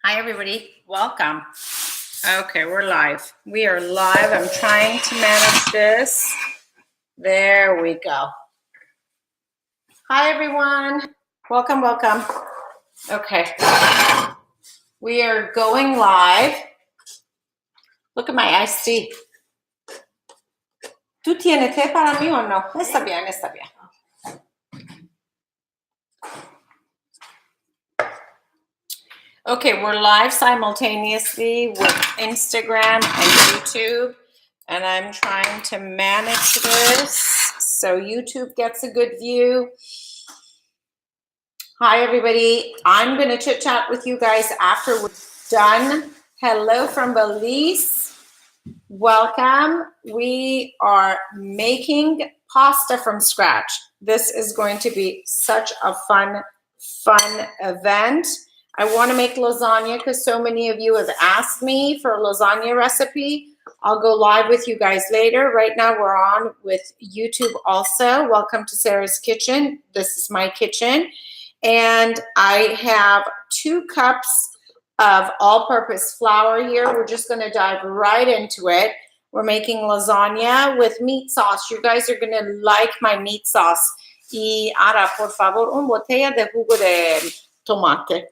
Hi, everybody. Welcome. Okay, we're live. We are live. I'm trying to manage this. There we go. Hi, everyone. Welcome, welcome. Okay. We are going live. Look at my iced tea. ¿Tú tienes té para mí o no? Está bien, está bien. Okay, we're live simultaneously with Instagram and YouTube, and I'm trying to manage this so YouTube gets a good view. Hi, everybody. I'm going to chit chat with you guys after we're done. Hello from Belize. Welcome. We are making pasta from scratch. This is going to be such a fun event. I want to make lasagna because so many of you have asked me for a lasagna recipe. I'll go live with you guys later. Right now we're on with YouTube also. Welcome to Sarah's Kitchen. This is my kitchen. And I have 2 cups of all-purpose flour here. We're just going to dive right into it. We're making lasagna with meat sauce. You guys are going to like my meat sauce. Y ahora, por favor, una botella de jugo de tomate. Okay.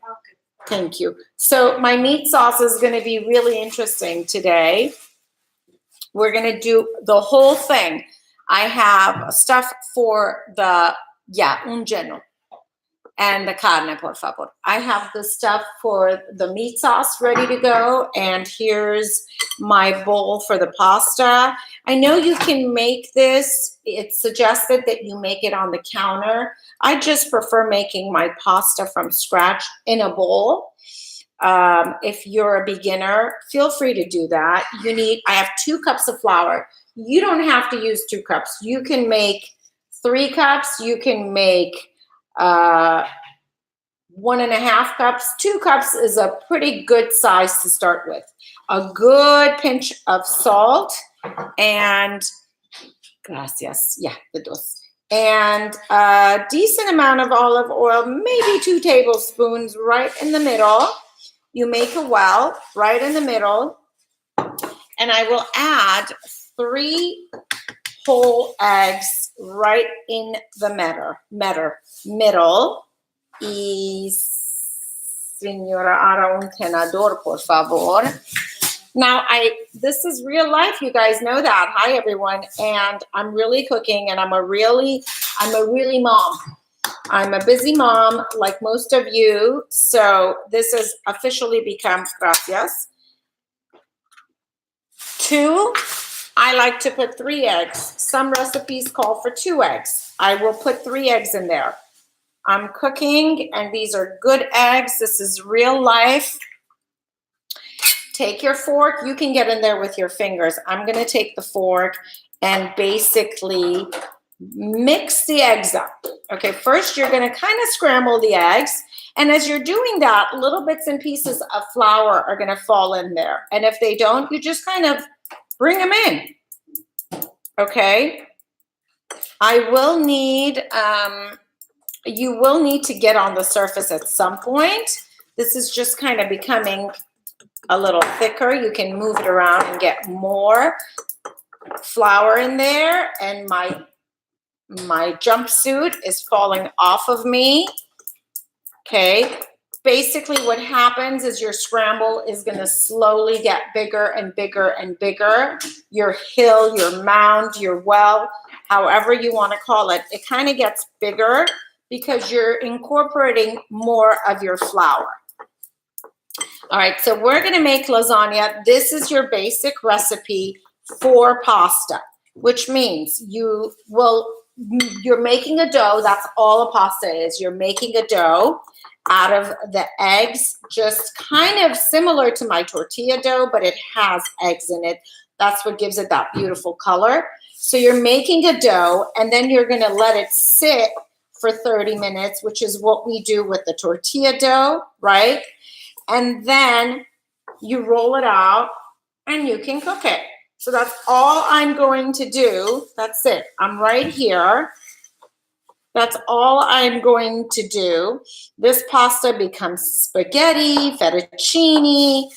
Thank you. So my meat sauce is going to be really interesting today. We're going to do the whole thing. I have stuff for the, un lleno. And the carne, por favor. I have the stuff for the meat sauce ready to go. And here's my bowl for the pasta. I know you can make this. It's suggested that you make it on the counter. I just prefer making my pasta from scratch in a bowl. If you're a beginner, feel free to do that. I have 2 cups of flour. You don't have to use 2 cups. You can make 3 cups. You can make 1.5 cups. 2 cups is a pretty good size to start with. A good pinch of salt and gracias. Yeah, the dos. And a decent amount of olive oil, maybe 2 tablespoons right in the middle. You make a well right in the middle. And I will add 3 whole eggs right in the middle. Y señora, ahora un tenedor, por favor. Now, this is real life. You guys know that. Hi, everyone. And I'm really cooking, and I'm a really mom. I'm a busy mom, like most of you. So this has officially become gracias. 2, I like to put 3 eggs. Some recipes call for 2 eggs. I will put 3 eggs in there. I'm cooking, and these are good eggs. This is real life. Take your fork. You can get in there with your fingers. I'm going to take the fork and basically mix the eggs up. Okay, first you're going to kind of scramble the eggs. And as you're doing that, little bits and pieces of flour are going to fall in there. And if they don't, you just kind of bring them in. Okay. You will need to get on the surface at some point. This is just kind of becoming a little thicker. You can move it around and get more flour in there. And my jumpsuit is falling off of me. Okay. Basically what happens is your scramble is going to slowly get bigger and bigger and bigger. Your hill, your mound, your well, however you want to call it, it kind of gets bigger because you're incorporating more of your flour. All right, so we're going to make lasagna. This is your basic recipe for pasta, which means you're making a dough. That's all a pasta is. You're making a dough out of the eggs, just kind of similar to my tortilla dough, but it has eggs in it. That's what gives it that beautiful color. So you're making a dough, and then you're going to let it sit for 30 minutes, which is what we do with the tortilla dough, right? And then you roll it out and you can cook it. So that's all I'm going to do. That's it. I'm right here. That's all I'm going to do. This pasta becomes spaghetti, fettuccine.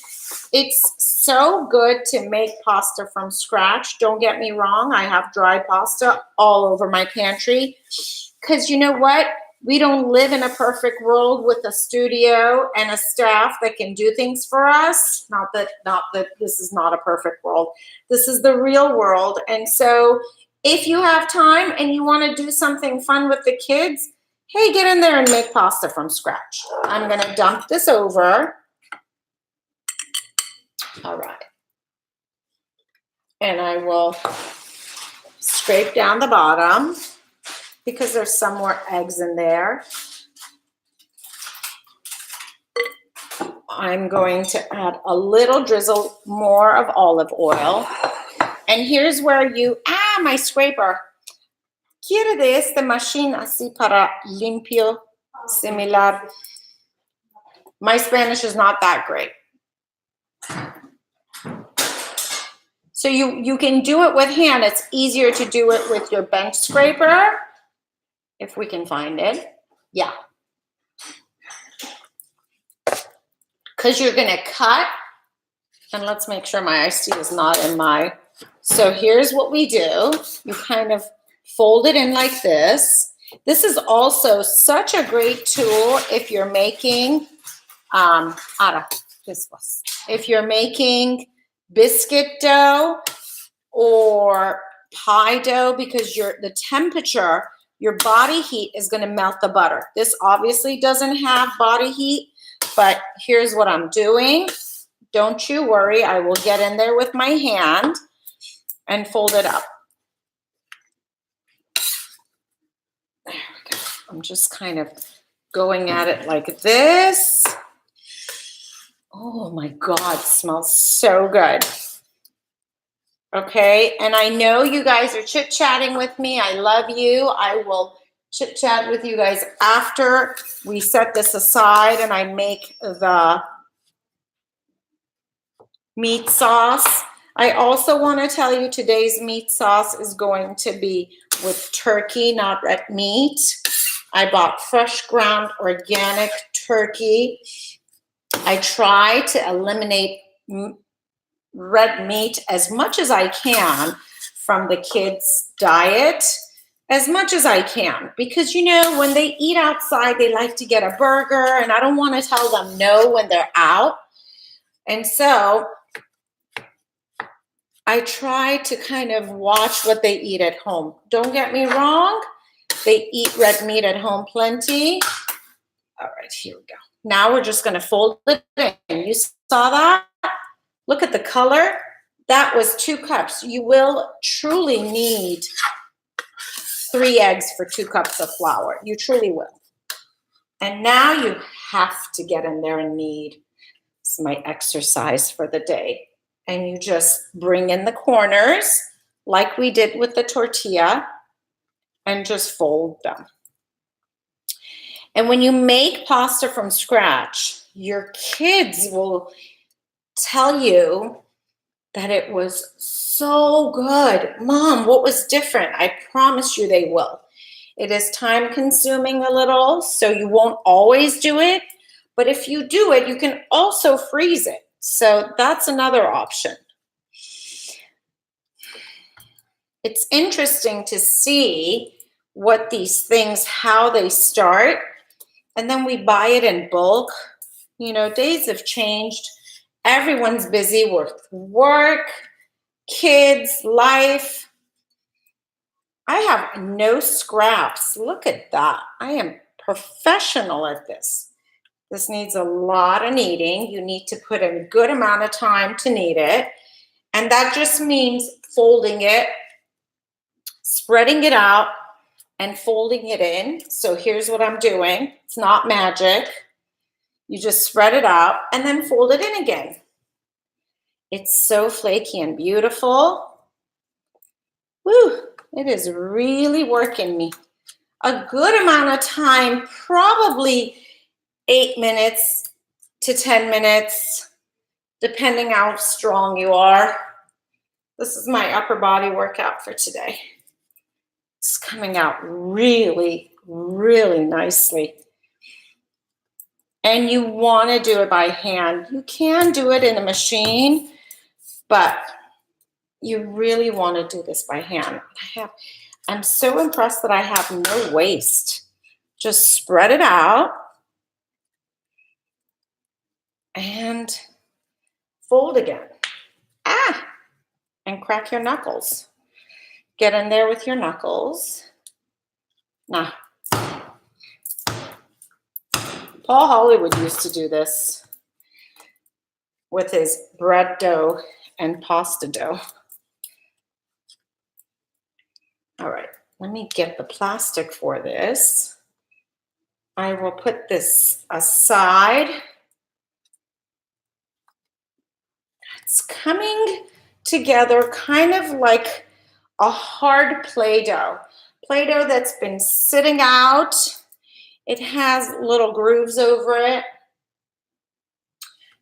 It's so good to make pasta from scratch. Don't get me wrong. I have dry pasta all over my pantry because you know what? We don't live in a perfect world with a studio and a staff that can do things for us. Not that this is not a perfect world. This is the real world. And so if you have time and you want to do something fun with the kids, hey, get in there and make pasta from scratch. I'm going to dump this over. All right. And I will scrape down the bottom because there's some more eggs in there. I'm going to add a little drizzle more of olive oil. And here's where my scraper. Quiere de esta machine así para limpio, similar. My Spanish is not that great. So you can do it with hand. It's easier to do it with your bench scraper, if we can find it. Yeah. Because you're going to cut, and let's make sure my iced tea is not in my. So here's what we do. You kind of fold it in like this. This is also such a great tool if you're making, if you're making biscuit dough or pie dough, because the temperature, your body heat is going to melt the butter. This obviously doesn't have body heat, but here's what I'm doing. Don't you worry, I will get in there with my hand and fold it up. There we go. I'm just kind of going at it like this. Oh my God, it smells so good. Okay, and I know you guys are chit-chatting with me. I love you. I will chit-chat with you guys after we set this aside and I make the meat sauce. I also want to tell you today's meat sauce is going to be with turkey, not red meat. I bought fresh ground organic turkey. I try to eliminate red meat as much as I can from the kids' diet, as much as I can. Because, you know, when they eat outside, they like to get a burger, and I don't want to tell them no when they're out. And so I try to kind of watch what they eat at home. Don't get me wrong. They eat red meat at home plenty. All right, here we go. Now we're just going to fold it in. You saw that? Look at the color. That was 2 cups. You will truly need 3 eggs for 2 cups of flour. You truly will. And now you have to get in there and knead. It's my exercise for the day. And you just bring in the corners like we did with the tortilla and just fold them. And when you make pasta from scratch, your kids will tell you that it was so good. Mom, what was different? I promise you they will. It is time consuming a little, so you won't always do it. But if you do it, you can also freeze it. So that's another option. It's interesting to see what these things, how they start. And then we buy it in bulk. You know, days have changed. Everyone's busy with work, kids, life. I have no scraps. Look at that. I am professional at this. This needs a lot of kneading. You need to put in a good amount of time to knead it. And that just means folding it, spreading it out, and folding it in. So here's what I'm doing. It's not magic. You just spread it out and then fold it in again. It's so flaky and beautiful. Woo, it is really working me. A good amount of time, probably 8 minutes to 10 minutes, depending how strong you are. This is my upper body workout for today. It's coming out really, really nicely. And you want to do it by hand. You can do it in a machine, but you really want to do this by hand. I'm so impressed that I have no waste. Just spread it out and fold again. And crack your knuckles. Get in there with your knuckles. Now, Paul Hollywood used to do this with his bread dough and pasta dough. All right, let me get the plastic for this. I will put this aside. It's coming together kind of like a hard Play-Doh. Play-Doh that's been sitting out. It has little grooves over it.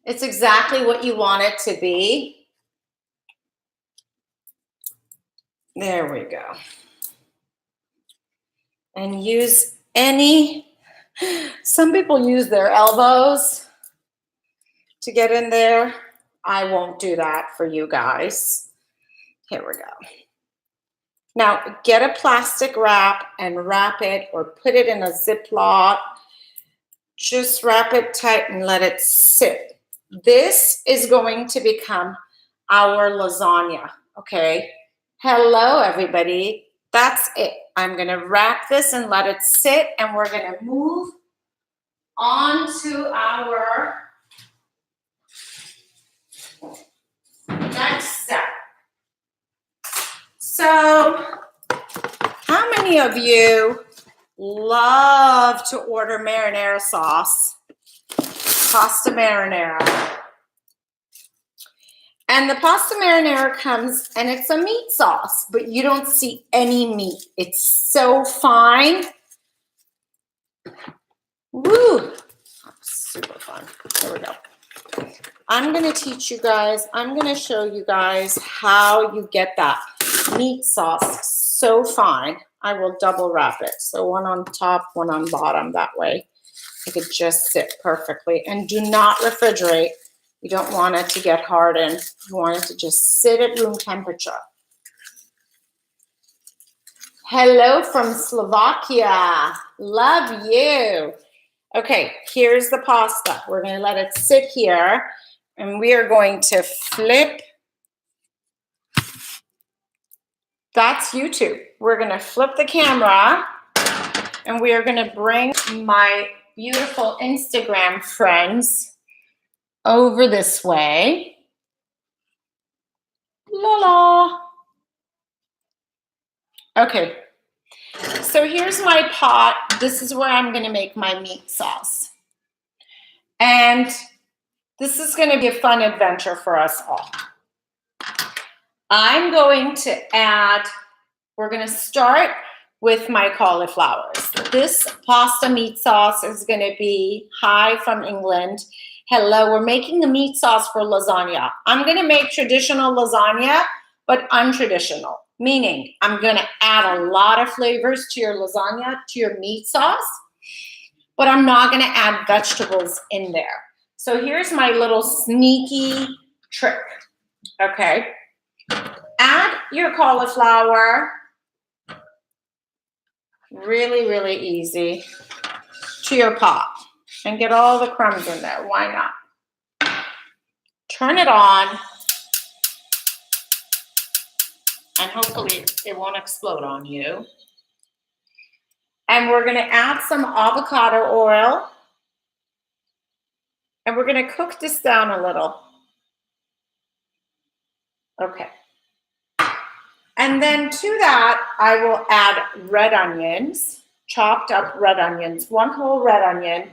It's exactly what you want it to be. There we go. And use some people use their elbows to get in there. I won't do that for you guys. Here we go. Now get a plastic wrap and wrap it or put it in a Ziploc. Just wrap it tight and let it sit. This is going to become our lasagna, okay? Hello, everybody. That's it. I'm going to wrap this and let it sit, and we're going to move on to our next step. So, how many of you love to order marinara sauce, pasta marinara? And the pasta marinara comes and it's a meat sauce, but you don't see any meat. It's so fine. Woo! Super fun. Here we go. I'm going to teach you guys, I'm going to show you guys how you get that meat sauce so fine. I will double wrap it. So one on top, one on bottom. That way it could just sit perfectly. And do not refrigerate. You don't want it to get hardened. You want it to just sit at room temperature. Hello from Slovakia. Love you. Okay, here's the pasta. We're going to let it sit here, and we are going to flip. That's YouTube. We're going to flip the camera, and we are going to bring my beautiful Instagram friends over this way. La la. Okay. So here's my pot. This is where I'm going to make my meat sauce. And this is going to be a fun adventure for us all. I'm going to add, we're going to start with my cauliflowers. This pasta meat sauce is going to be hi from England. Hello, we're making the meat sauce for lasagna. I'm going to make traditional lasagna, but untraditional. Meaning, I'm going to add a lot of flavors to your lasagna, to your meat sauce, but I'm not going to add vegetables in there. So here's my little sneaky trick, okay? Add your cauliflower, really, really easy, to your pot and get all the crumbs in there. Why not? Turn it on. And hopefully it won't explode on you. And we're going to add some avocado oil. And we're going to cook this down a little. Okay. And then to that, I will add red onions, chopped up red onions, one whole red onion.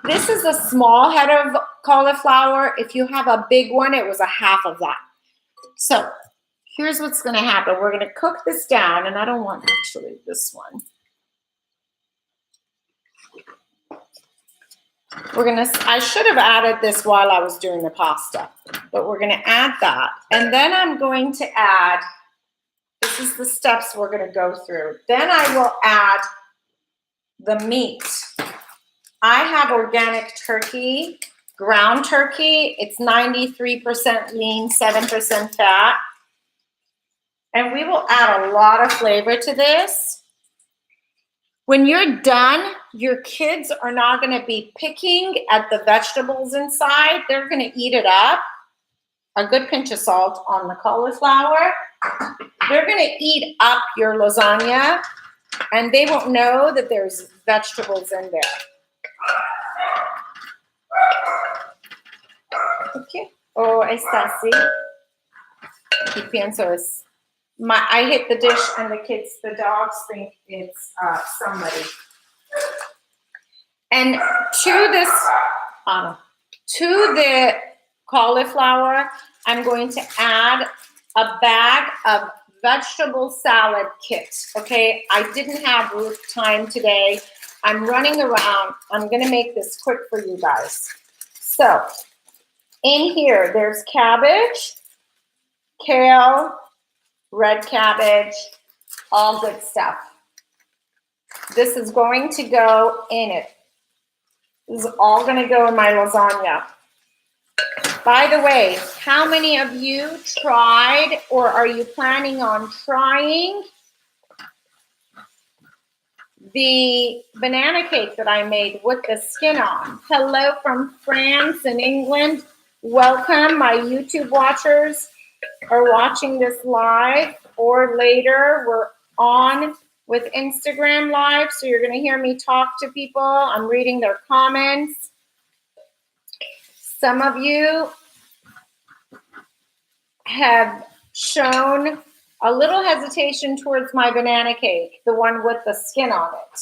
This is a small head of cauliflower. If you have a big one, it was a half of that. So here's what's going to happen. We're going to cook this down, and I don't want actually this one. I should have added this while I was doing the pasta, but we're going to add that. And then I'm going to add, this is the steps we're going to go through. Then I will add the meat. I have organic turkey, ground turkey. It's 93% lean, 7% fat. And we will add a lot of flavor to this. When you're done, your kids are not going to be picking at the vegetables inside. They're going to eat it up. A good pinch of salt on the cauliflower. They're going to eat up your lasagna, and they won't know that there's vegetables in there. Okay. Oh, está así. Y pienso es. I hit the dish, and the dogs think it's somebody. And to the cauliflower, I'm going to add a bag of vegetable salad kit. Okay, I didn't have time today. I'm running around. I'm going to make this quick for you guys. So in here, there's cabbage, kale, red cabbage, all good stuff. This is going to go in it. This is all going to go in my lasagna. By the way, how many of you tried or are you planning on trying the banana cake that I made with the skin on? Hello from France and England. Welcome. My YouTube watchers are watching this live or later. We're on with Instagram Live, so you're going to hear me talk to people. I'm reading their comments. Some of you have shown a little hesitation towards my banana cake, the one with the skin on it.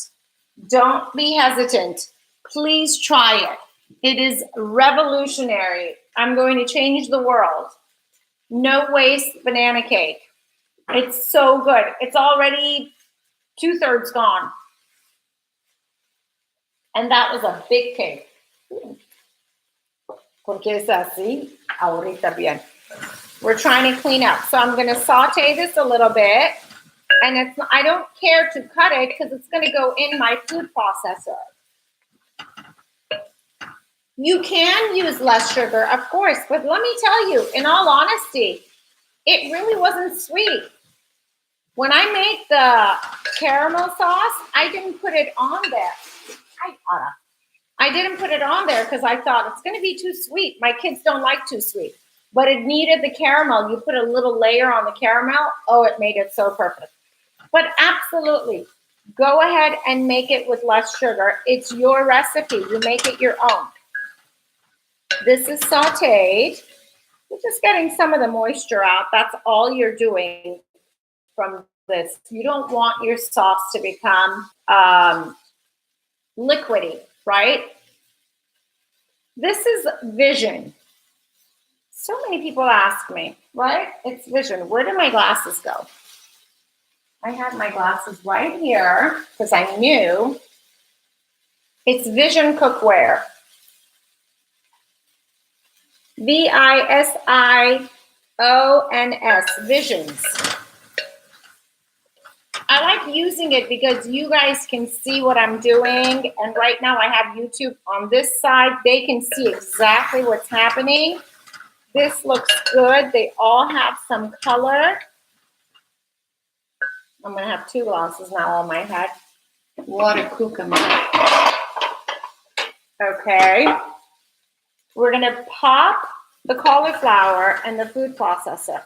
Don't be hesitant. Please try it. It is revolutionary. I'm going to change the world. No waste banana cake. It's so good. It's already 2/3 gone. And that was a big cake. Porque es así, ahorita bien. We're trying to clean up. So I'm going to saute this a little bit. And I don't care to cut it because it's going to go in my food processor. You can use less sugar, of course. But let me tell you, in all honesty, it really wasn't sweet. When I made the caramel sauce, I didn't put it on there. I didn't put it on there because I thought it's going to be too sweet. My kids don't like too sweet. But it needed the caramel. You put a little layer on the caramel. Oh, it made it so perfect. But absolutely, go ahead and make it with less sugar. It's your recipe. You make it your own. This is sauteed. You're just getting some of the moisture out. That's all you're doing from this. You don't want your sauce to become liquidy, right? This is vision. So many people ask me, right? It's vision. Where did my glasses go? I had my glasses right here because I knew it's Vision Cookware. VISIONS, Visions. I like using it because you guys can see what I'm doing. And right now I have YouTube on this side. They can see exactly what's happening. This looks good. They all have some color. I'm going to have 2 glasses now on my head. What a cucumber. Okay. We're going to pop the cauliflower and the food processor.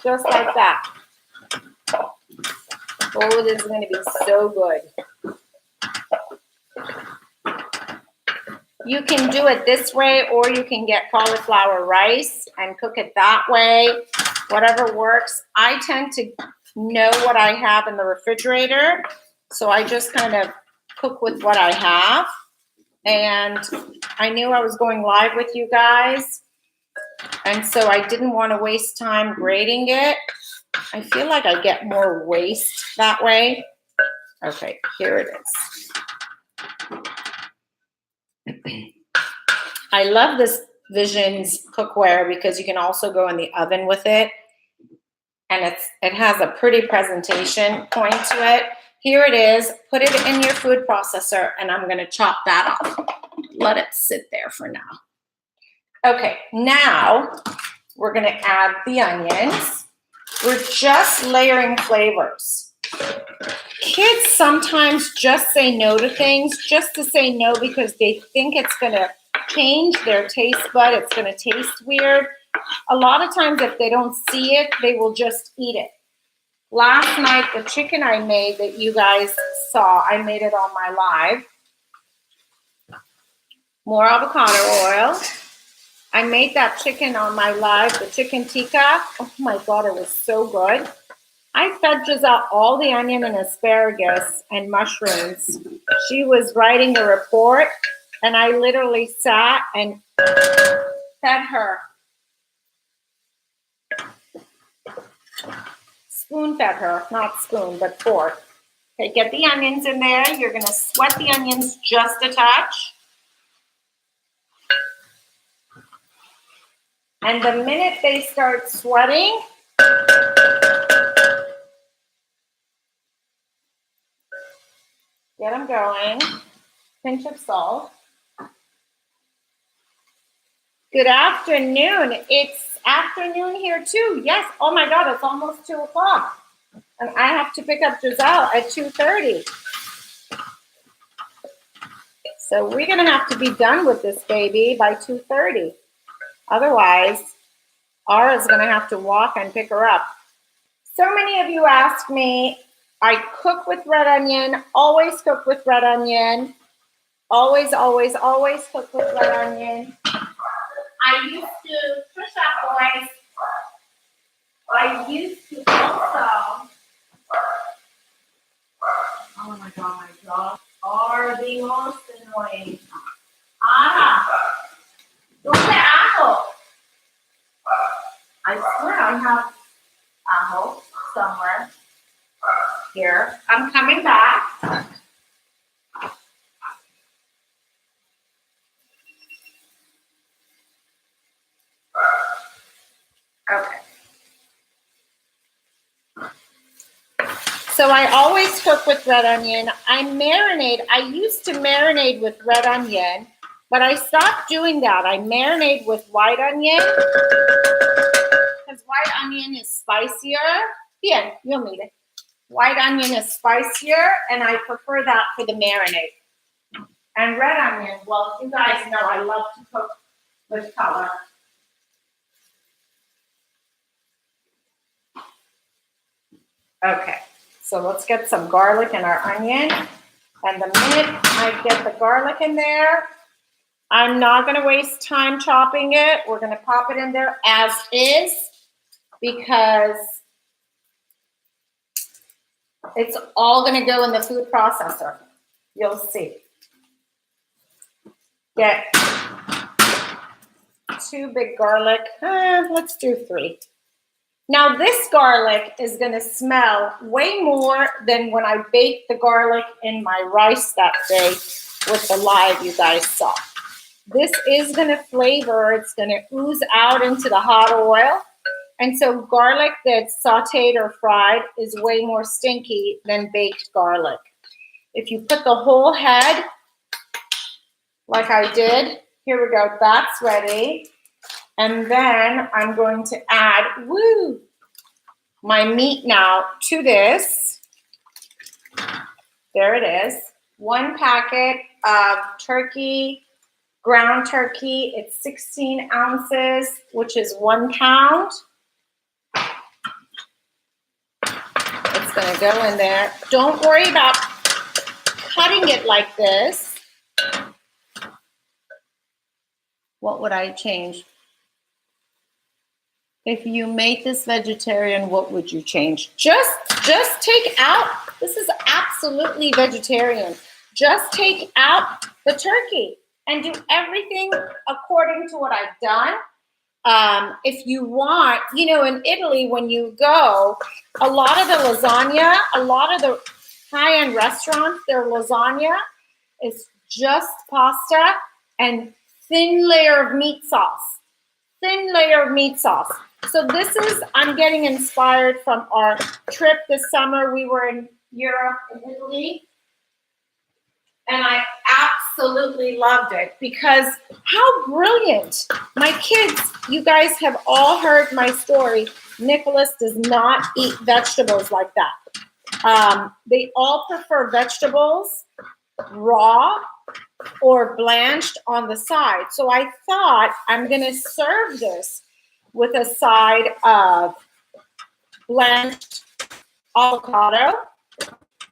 Just like that. Oh, this is going to be so good. You can do it this way, or you can get cauliflower rice and cook it that way. Whatever works. I tend to know what I have in the refrigerator, so I just kind of cook with what I have. And I knew I was going live with you guys, and so I didn't want to waste time grating it. I feel like I get more waste that way. Okay, here it is. I love this Visions cookware because you can also go in the oven with it. And it has a pretty presentation point to it. Here it is. Put it in your food processor, and I'm going to chop that off. Let it sit there for now. Okay, now we're going to add the onions. We're just layering flavors. Kids sometimes just say no to things, just to say no because they think it's going to change their taste bud. It's going to taste weird. A lot of times if they don't see it, they will just eat it. Last night, the chicken I made that you guys saw, I made it on my live. More avocado oil. I made that chicken on my live, the chicken tikka. Oh my God, it was so good. I fed Giselle all the onion and asparagus and mushrooms. She was writing the report, and I literally sat and fed her. Spoon fed her, not spoon, but fork. Okay, get the onions in there. You're going to sweat the onions just a touch. And the minute they start sweating, get them going. Pinch of salt. Good afternoon. It's afternoon here too. Yes. Oh my God, it's almost 2 o'clock. And I have to pick up Giselle at 2:30. So we're going to have to be done with this baby by 2:30. Otherwise, Ara's going to have to walk and pick her up. So many of you ask me, I cook with red onion, always cook with red onion, always, always, always cook with red onion. I used to, push up boys, I used to also, oh my God, are the most annoying. Don't say apple. I swear I have apple somewhere here. I'm coming back. Okay. So I always cook with red onion. I used to marinate with red onion, but I stopped doing that. I marinate with white onion because white onion is spicier. Bien, you'll need it. White onion is spicier, and I prefer that for the marinade. And red onion, well, you guys know I love to cook with color. Okay, so let's get some garlic in our onion. And the minute I get the garlic in there, I'm not going to waste time chopping it. We're going to pop it in there as is because it's all going to go in the food processor. You'll see. Get 2 big garlic. Let's do 3. Now this garlic is going to smell way more than when I baked the garlic in my rice that day with the live you guys saw. This is going to flavor. It's going to ooze out into the hot oil. And so garlic that's sauteed or fried is way more stinky than baked garlic. If you put the whole head, like I did, here we go, that's ready. And then I'm going to add, my meat now to this. There it is. 1 packet of turkey, ground turkey. It's 16 ounces, which is 1 pound. It's going to go in there. Don't worry about cutting it like this. What would I change? If you make this vegetarian, what would you change? Just take out, this is absolutely vegetarian. Just take out the turkey and do everything according to what I've done. If you want, in Italy, when you go, a lot of the lasagna, a lot of the high-end restaurants, their lasagna is just pasta and thin layer of meat sauce. Thin layer of meat sauce. So this is, I'm getting inspired from our trip this summer. We were in Europe and Italy. And I absolutely loved it because how brilliant. My kids, you guys have all heard my story. Nicholas does not eat vegetables like that. They all prefer vegetables raw or blanched on the side. So I thought I'm going to serve this with a side of blanched avocado,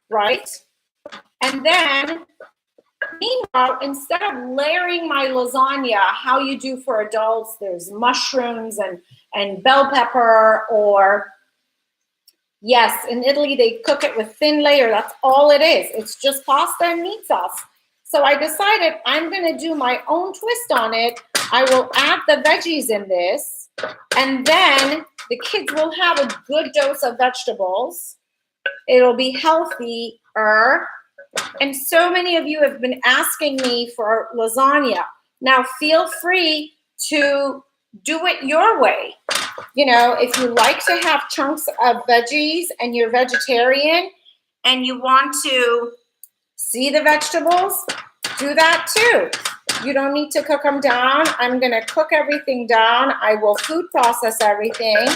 right? And then meanwhile, instead of layering my lasagna, how you do for adults, there's mushrooms and bell pepper, or yes, in Italy, they cook it with thin layer. That's all it is. It's just pasta and meat sauce. So I decided I'm going to do my own twist on it. I will add the veggies in this, and then the kids will have a good dose of vegetables. It'll be healthier. And so many of you have been asking me for lasagna. Now, feel free to do it your way. You know, if you like to have chunks of veggies and you're vegetarian and you want to see the vegetables, do that too. You don't need to cook them down. I'm going to cook everything down. I will food process everything.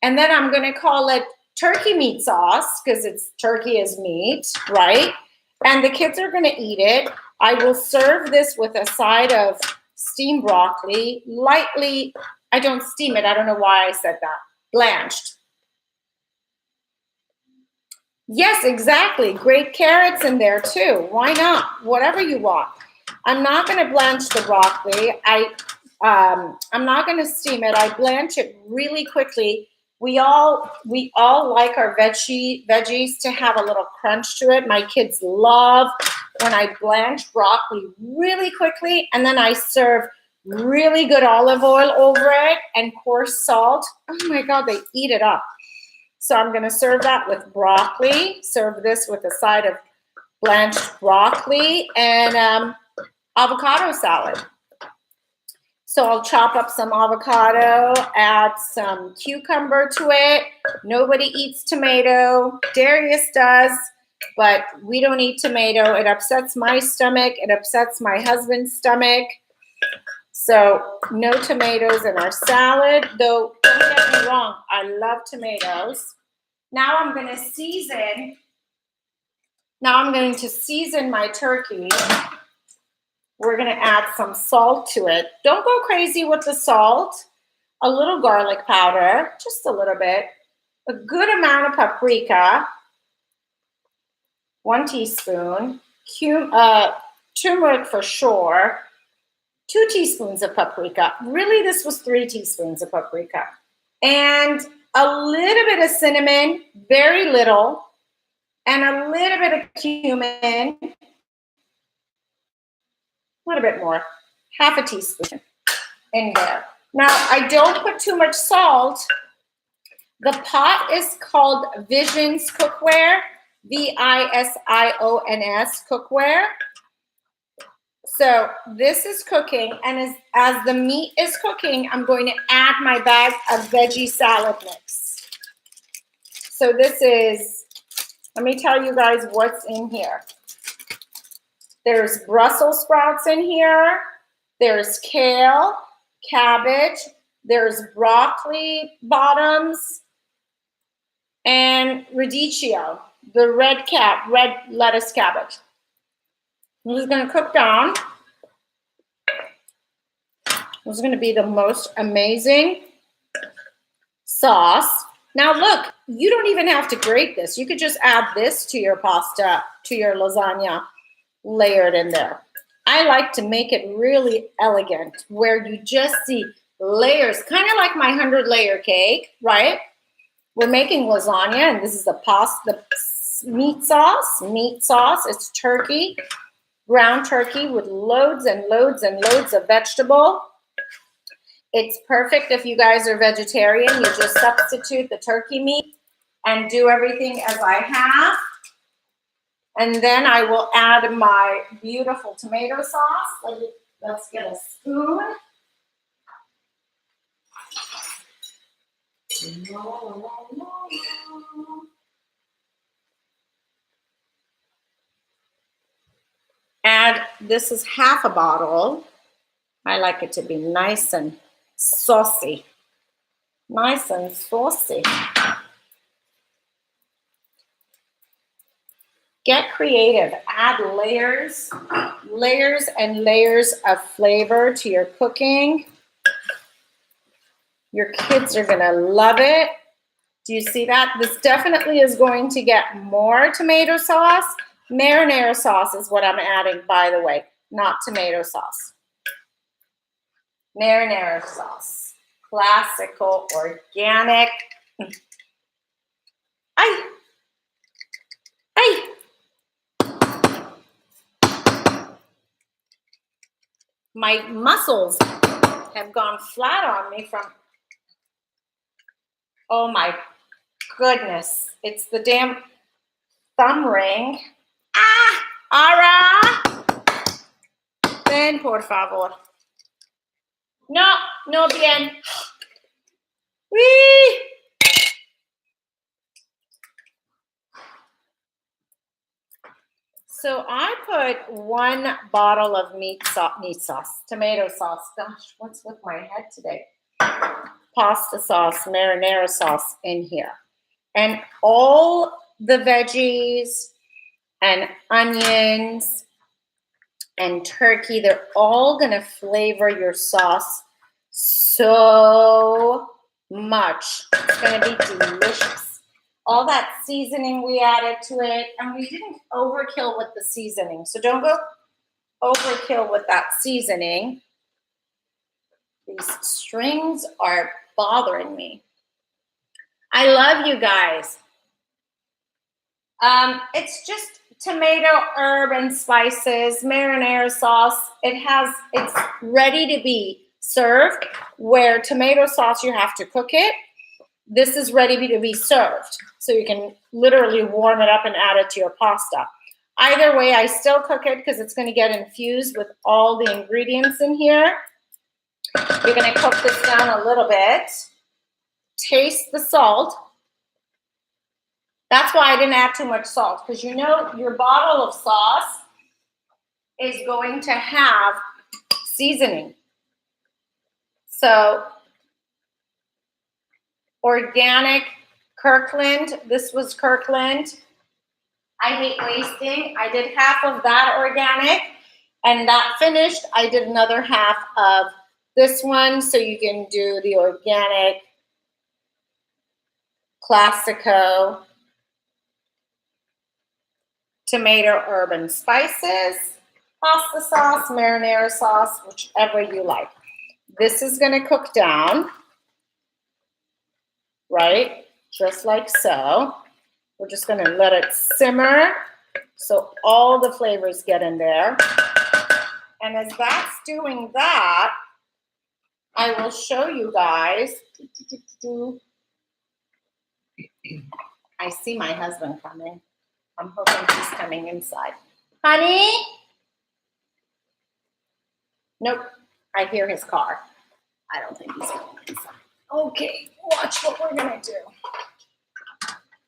And then I'm going to call it turkey meat sauce because it's turkey is meat, right? And the kids are going to eat it. I will serve this with a side of steamed broccoli, lightly. I don't steam it. I don't know why I said that. Blanched. Yes, exactly. Great carrots in there too. Why not? Whatever you want. I'm not going to blanch the broccoli. I'm not going to steam it. I blanch it really quickly. We all like our veggies to have a little crunch to it. My kids love when I blanch broccoli really quickly, and then I serve really good olive oil over it and coarse salt. Oh my God, they eat it up. So I'm going to serve that with broccoli. Serve this with a side of blanched broccoli and avocado salad. So I'll chop up some avocado, add some cucumber to it. Nobody eats tomato. Darius does, but we don't eat tomato. It upsets my stomach. It upsets my husband's stomach. So no tomatoes in our salad, though don't get me wrong, I love tomatoes. Now I'm going to season. Now I'm going to season my turkey. We're going to add some salt to it. Don't go crazy with the salt. A little garlic powder, just a little bit. A good amount of paprika. 1 teaspoon. Turmeric for sure. 2 teaspoons of paprika. Really, this was 3 teaspoons of paprika. And a little bit of cinnamon, very little. And a little bit of cumin. A little bit more. Half a teaspoon in there. Now, I don't put too much salt. The pot is called Visions Cookware. Visions Cookware. So this is cooking, and as the meat is cooking, I'm going to add my bag of veggie salad mix. So this is, let me tell you guys what's in here. There's Brussels sprouts in here. There's kale, cabbage. There's broccoli bottoms and radicchio, the red lettuce cabbage. I'm just going to cook down. This is going to be the most amazing sauce. Now look, you don't even have to grate this. You could just add this to your pasta, to your lasagna, layered in there. I like to make it really elegant, where you just see layers, kind of like my 100-layer cake, right? We're making lasagna, and this is the meat sauce. It's turkey. Ground turkey with loads and loads and loads of vegetable. It's perfect if you guys are vegetarian. You just substitute the turkey meat and do everything as I have. And then I will add my beautiful tomato sauce. Let's get a spoon. And this is half a bottle. I like it to be nice and saucy. Nice and saucy. Get creative. Add layers and layers of flavor to your cooking. Your kids are gonna love it. Do you see that? This definitely is going to get more tomato sauce. Marinara sauce is what I'm adding, by the way, not tomato sauce. Marinara sauce. Classical, organic. Ay! Ay! My muscles have gone flat on me from, oh my goodness. It's the damn thumb ring. Ah! Ara! Ven, por favor. No, no bien. Whee! So I put 1 bottle of meat sauce, tomato sauce. Gosh, what's with my head today? Pasta sauce, marinara sauce in here. And all the veggies and onions and turkey, they're all gonna flavor your sauce so much. It's gonna be delicious. All that seasoning we added to it, and we didn't overkill with the seasoning. So don't go overkill with that seasoning. These strings are bothering me. I love you guys. It's just tomato, herb, and spices, marinara sauce. It's ready to be served. Where tomato sauce, you have to cook it. This is ready to be served. So you can literally warm it up and add it to your pasta. Either way, I still cook it because it's going to get infused with all the ingredients in here. You're going to cook this down a little bit. Taste the salt. That's why I didn't add too much salt, because you know your bottle of sauce is going to have seasoning. So organic Kirkland. This was Kirkland. I hate wasting. I did half of that organic, and that finished. I did another half of this one, so you can do the organic Classico tomato, herb, and spices, pasta sauce, marinara sauce, whichever you like. This is going to cook down, right? Just like so. We're just going to let it simmer so all the flavors get in there. And as that's doing that, I will show you guys. I see my husband coming. I'm hoping he's coming inside. Honey? Nope. I hear his car. I don't think he's coming inside. Okay, watch what we're going to do.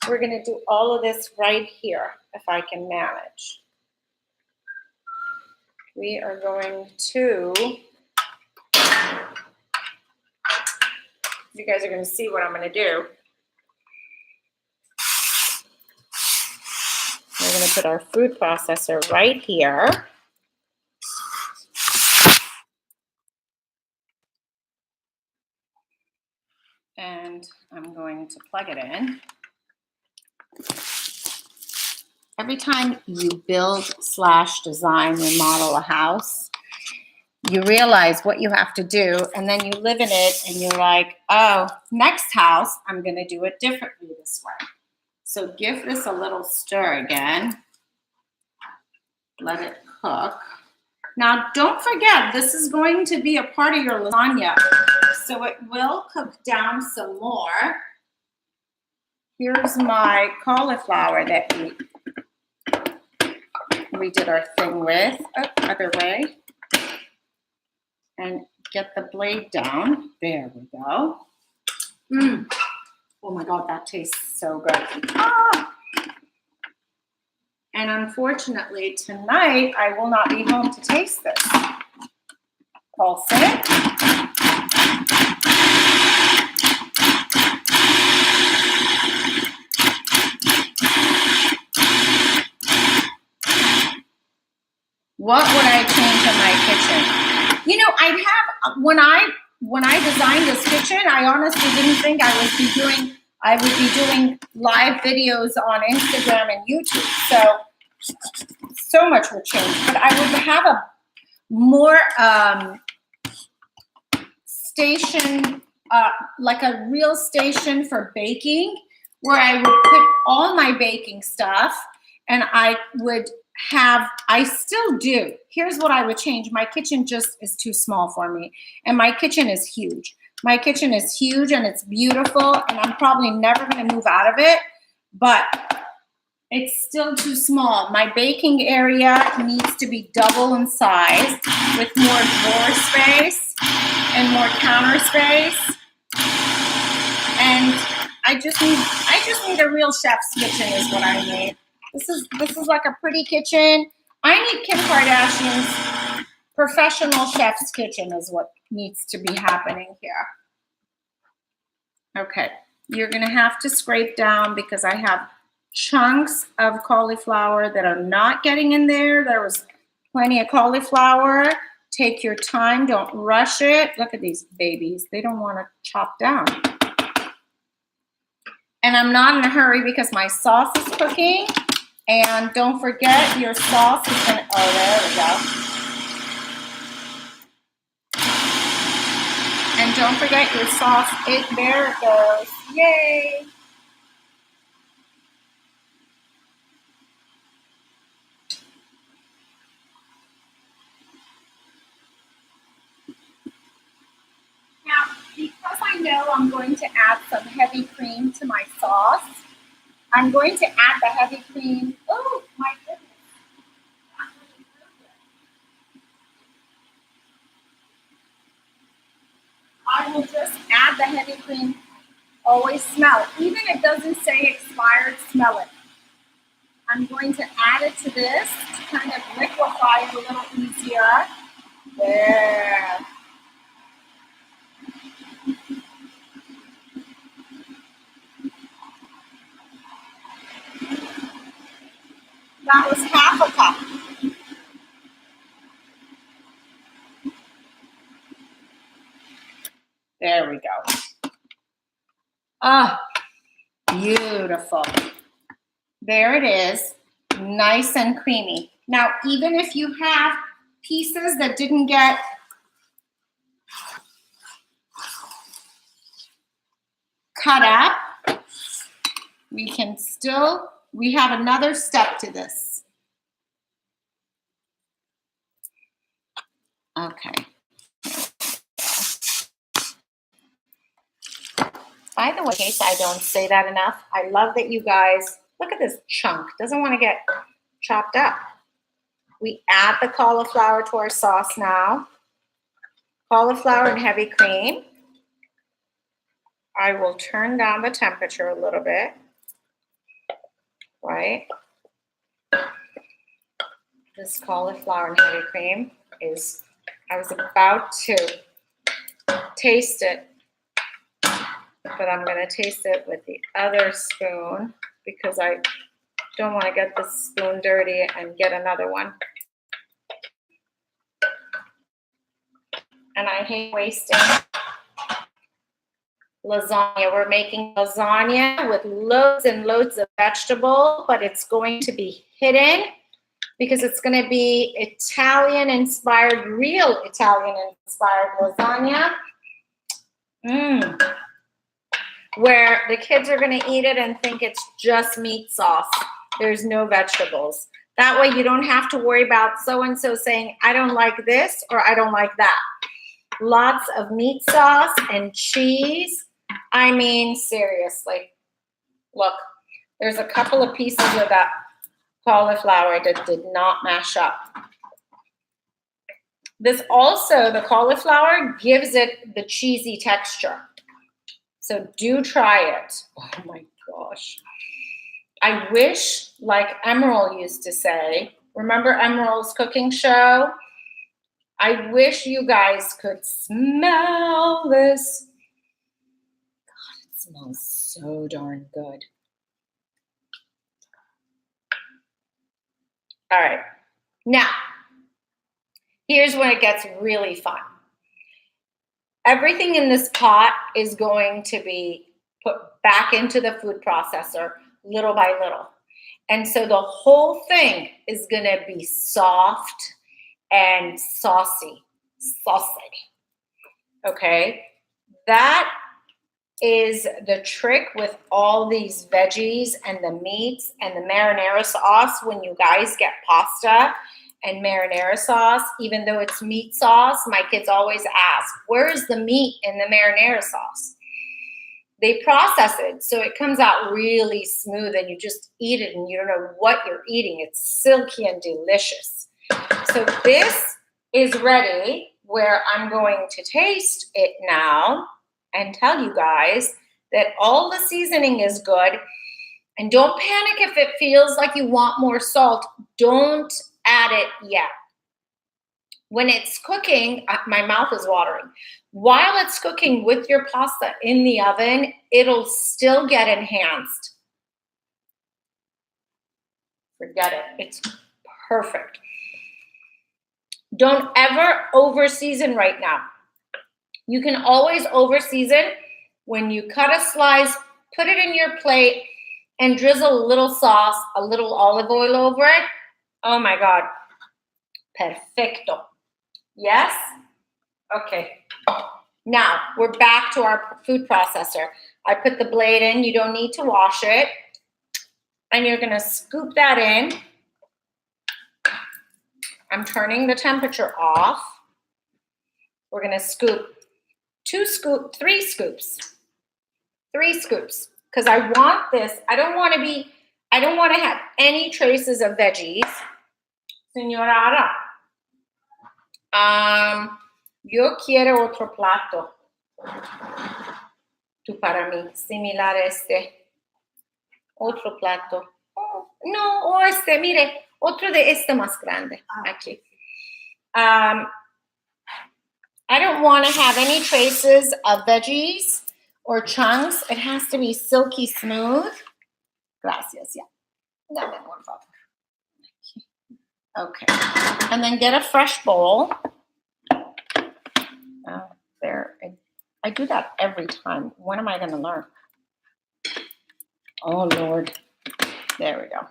We're going to do all of this right here, if I can manage. We are going to, you guys are going to see what I'm going to do. We're going to put our food processor right here. And I'm going to plug it in. Every time you build / design, remodel a house, you realize what you have to do, and then you live in it, and you're like, oh, next house, I'm going to do it differently this way. So give this a little stir again. Let it cook. Now, don't forget, this is going to be a part of your lasagna, so it will cook down some more. Here's my cauliflower that we did our thing with. Oh, other way. And get the blade down. There we go. Oh my God, that tastes so good. Ah! And unfortunately, tonight, I will not be home to taste this. Pulse it. What would I change in my kitchen? You know, I'd have, when I designed this kitchen, I honestly didn't think I would be doing live videos on Instagram and YouTube. So much would change. But I would have a more station, like a real station for baking, where I would put all my baking stuff, and I still do. Here's what I would change. My kitchen just is too small for me. And my kitchen is huge. My kitchen is huge and it's beautiful, and I'm probably never going to move out of it, but it's still too small. My baking area needs to be double in size with more drawer space and more counter space. And I just need a real chef's kitchen is what I need. This is like a pretty kitchen. I need Kim Kardashian's professional chef's kitchen is what needs to be happening here. Okay, you're gonna have to scrape down because I have chunks of cauliflower that are not getting in there. There was plenty of cauliflower. Take your time, don't rush it. Look at these babies. They don't want to chop down. And I'm not in a hurry because my sauce is cooking. And don't forget your sauce is gonna, oh, there we go. And don't forget your sauce, there it goes, yay. Now, because I know I'm going to add some heavy cream to my sauce, I'm going to add the heavy cream. Oh, my goodness. I will just add the heavy cream. Always smell it. Even if it doesn't say expired, smell it. I'm going to add it to this to kind of liquefy it a little easier. There. That was half a cup. There we go. Ah, beautiful. There it is, nice and creamy. Now, even if you have pieces that didn't get cut up, we have another step to this. Okay. By the way, in case I don't say that enough, I love that you guys, look at this chunk, doesn't want to get chopped up. We add the cauliflower to our sauce now. Cauliflower and heavy cream. I will turn down the temperature a little bit, right? This cauliflower and heavy cream is, I was about to taste it, but I'm going to taste it with the other spoon because I don't want to get this spoon dirty and get another one. And I hate wasting lasagna. We're making lasagna with loads and loads of vegetable, but it's going to be hidden because it's going to be Italian-inspired, real Italian-inspired lasagna. Where the kids are going to eat it and think it's just meat sauce. There's no vegetables. That way you don't have to worry about so-and-so saying, I don't like this or I don't like that. Lots of meat sauce and cheese. I mean, seriously. Look, there's a couple of pieces of that cauliflower that did not mash up. This also, the cauliflower gives it the cheesy texture. So do try it. Oh my gosh. I wish, like Emerald used to say, remember Emerald's cooking show? I wish you guys could smell this. God, it smells so darn good. All right. Now, here's when it gets really fun. Everything in this pot is going to be put back into the food processor little by little. And so the whole thing is going to be soft and saucy. Okay? That is the trick with all these veggies and the meats and the marinara sauce. When you guys get pasta and marinara sauce, even though it's meat sauce, my kids always ask, where is the meat in the marinara sauce? They process it so it comes out really smooth and you just eat it and you don't know what you're eating. It's silky and delicious. So this is ready where I'm going to taste it now and tell you guys that all the seasoning is good. And don't panic if it feels like you want more salt. Don't add it yet. When it's cooking, my mouth is watering. While it's cooking with your pasta in the oven, it'll still get enhanced. Forget it. It's perfect. Don't ever over season right now. You can always over season when you cut a slice, put it in your plate, and drizzle a little sauce, a little olive oil over it. Oh my God. Perfecto. Yes? Okay. Now, we're back to our food processor. I put the blade in. You don't need to wash it. And you're going to scoop that in. I'm turning the temperature off. We're going to scoop 3 scoops. 3 scoops. Because I want this. I don't want to have any traces of veggies. Señora Ara. Yo quiero otro plato. Tú para mí. Similar a este. Otro plato. Oh, no, mire. Otro de este más grande. Aquí. I don't want to have any traces of veggies or chunks. It has to be silky smooth. Gracias, yeah. Dame, por favor. Okay. And then get a fresh bowl. There. I do that every time. When am I going to learn? Oh, Lord. There we go.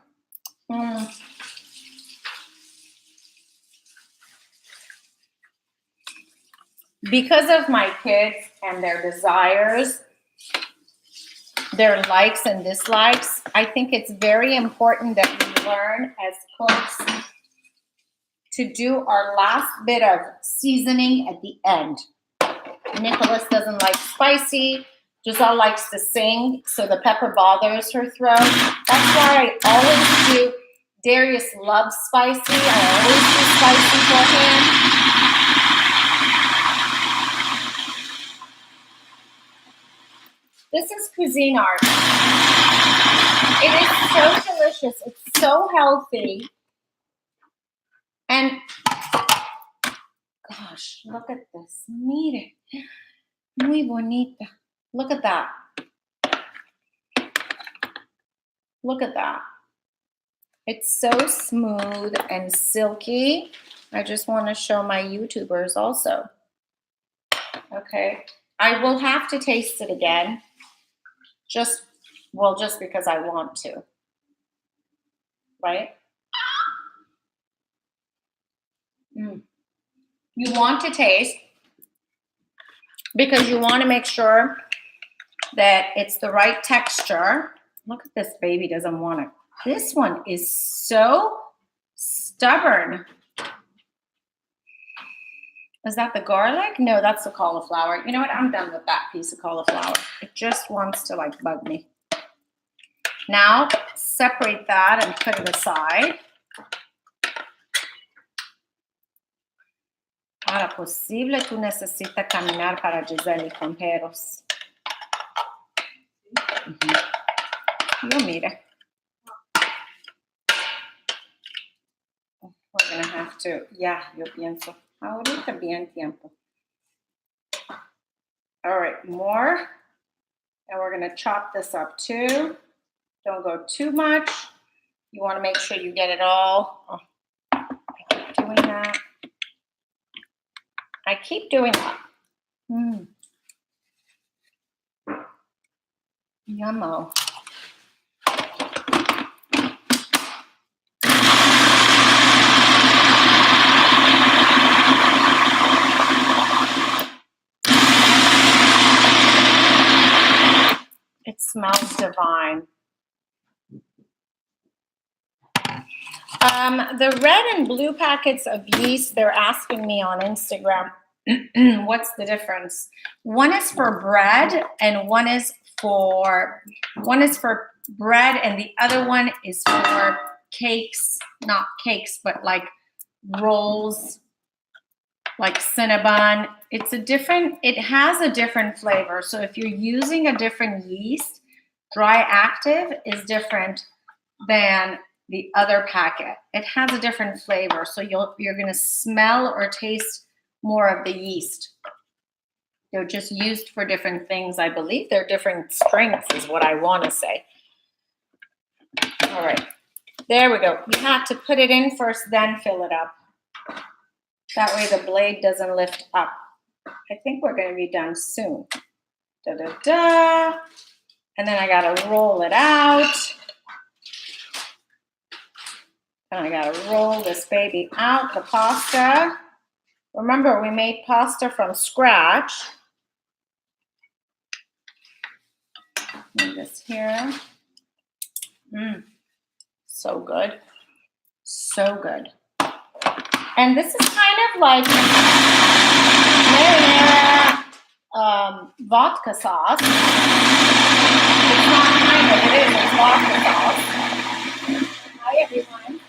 Because of my kids and their desires, their likes and dislikes, I think it's very important that we learn as cooks to do our last bit of seasoning at the end. Nicholas doesn't like spicy. Giselle likes to sing, so the pepper bothers her throat. That's why I always do. Darius loves spicy. I always do spicy for him. This is cuisine art. It is so delicious. It's so healthy. And gosh, look at this. Mire. Muy bonita. Look at that. Look at that. It's so smooth and silky. I just want to show my YouTubers also. Okay. I will have to taste it again. Just because I want to. Right? You want to taste because you want to make sure that it's the right texture. Look at this baby doesn't want it. This one is so stubborn. Is that the garlic? No, that's the cauliflower. You know what? I'm done with that piece of cauliflower. It just wants to like bug me. Now, separate that and put it aside. Ahora, posible tú necesitas caminar para Giselle y compañeros. Yo mire. We're gonna have to, yeah, yo pienso. Ahorita bien tiempo. All right, more. And we're gonna chop this up too. Don't go too much. You wanna make sure you get it all. Oh, I keep doing that. I keep doing that. Yummo. It smells divine. The red and blue packets of yeast, they're asking me on Instagram, what's the difference? One is for bread and one is for bread and the other one is for cakes, not cakes, but like rolls, like Cinnabon. It has a different flavor. So if you're using a different yeast, dry active is different than the other packet. It has a different flavor. So you're going to smell or taste more of the yeast. They're just used for different things. I believe they're different strengths is what I want to say. All right. There we go. You have to put it in first, then fill it up. That way the blade doesn't lift up. I think we're going to be done soon. Da-da-da. And then I got to roll it out. And I got to roll this baby out, the pasta. Remember, we made pasta from scratch. Move this here. So good. So good. And this is kind of like Marinara vodka sauce. It's not kind of, it is, it's vodka sauce. Hi, everyone.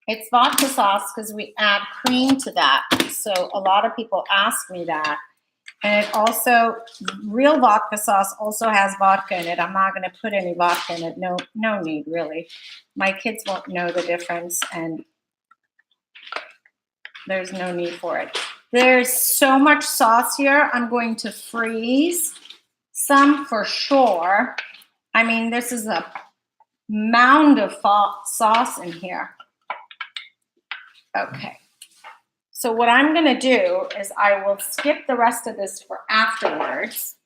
It's vodka sauce because we add cream to that. So a lot of people ask me that. And it also, real vodka sauce also has vodka in it. I'm not going to put any vodka in it. No need, really. My kids won't know the difference, and there's no need for it. There's so much sauce here. I'm going to freeze some for sure. I mean, this is a mound of sauce in here. Okay. So what I'm going to do is I will skip the rest of this for afterwards.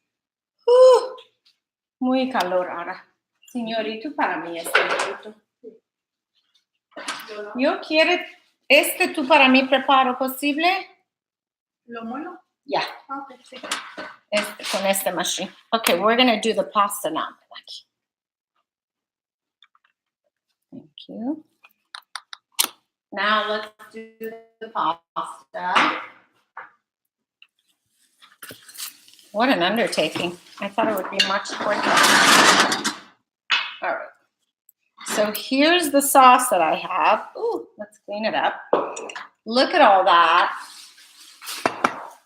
Muy calor ahora. Señorito, para mí este minuto. ¿Yo quiere tú para mí preparo posible? ¿Lo muelo? Yeah. Okay, sí. Con este machine. Okay, we're going to do the pasta now. Thank you. Now let's do the pasta. What an undertaking. I thought it would be much quicker. All right. So here's the sauce that I have. Ooh, let's clean it up. Look at all that.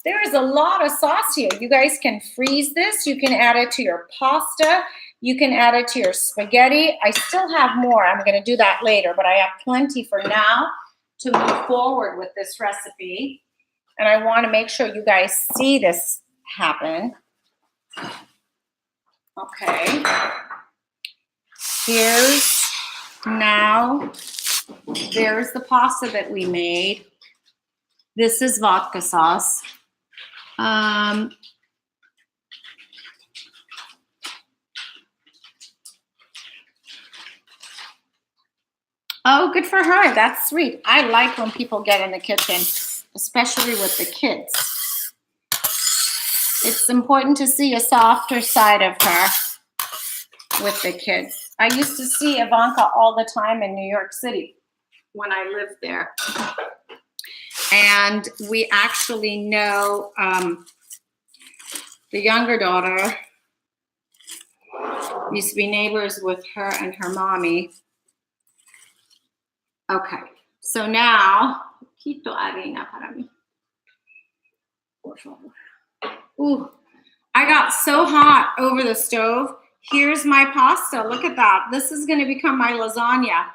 There is a lot of sauce here. You guys can freeze this. You can add it to your pasta. You can add it to your spaghetti. I still have more. I'm going to do that later, but I have plenty for now to move forward with this recipe. And I want to make sure you guys see this happen. Okay. There's the pasta that we made. This is vodka sauce. Oh, good for her. That's sweet. I like when people get in the kitchen, especially with the kids. It's important to see a softer side of her with the kids. I used to see Ivanka all the time in New York City when I lived there. And we actually know the younger daughter used to be neighbors with her and her mommy. Okay, so now, poquito harina para mí. Por favor. Ooh, I got so hot over the stove. Here's my pasta. Look at that. This is going to become my lasagna.